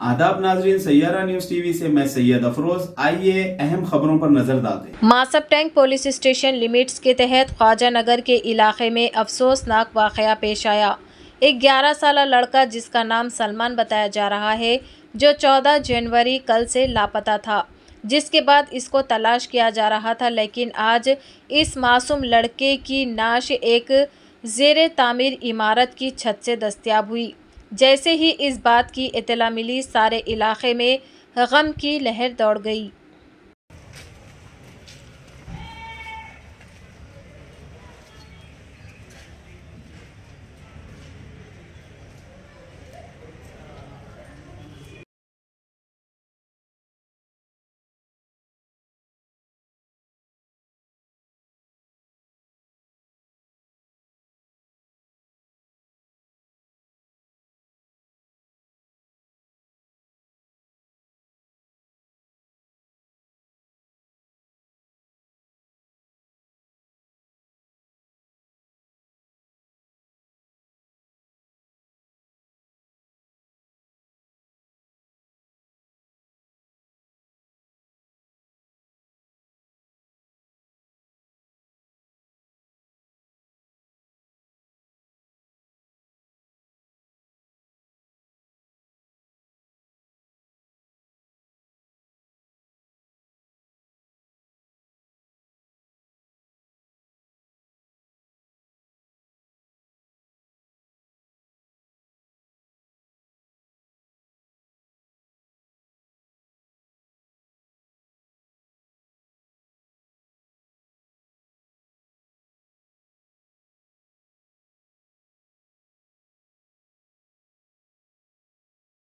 आदाब नाजरीन, Saiyaara news TV से मैं सैयद अफरोज। आइए अहम खबरों पर नजर डालते हैं। Masab tank police station limits के तहत ख्वाजा नगर के इलाके में अफसोसनाक वाकया पेश आया। एक 11 साल लड़का जिसका नाम सलमान बताया जा रहा है, जो 14 जनवरी कल से लापता था, जिसके बाद इसको तलाश किया जा रहा था, लेकिन आज इस मासूम लड़के की नाश एक ज़ेरे तामीर इमारत की छत से दस्तयाब हुई। जैसे ही इस बात की इत्तला मिली, सारे इलाके में गम की लहर दौड़ गई।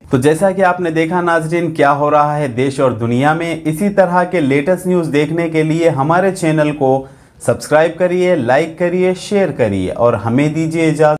तो जैसा कि आपने देखा नाजरीन, क्या हो रहा है देश और दुनिया में। इसी तरह के लेटेस्ट न्यूज़ देखने के लिए हमारे चैनल को सब्सक्राइब करिए, लाइक करिए, शेयर करिए और हमें दीजिए इजाज़त।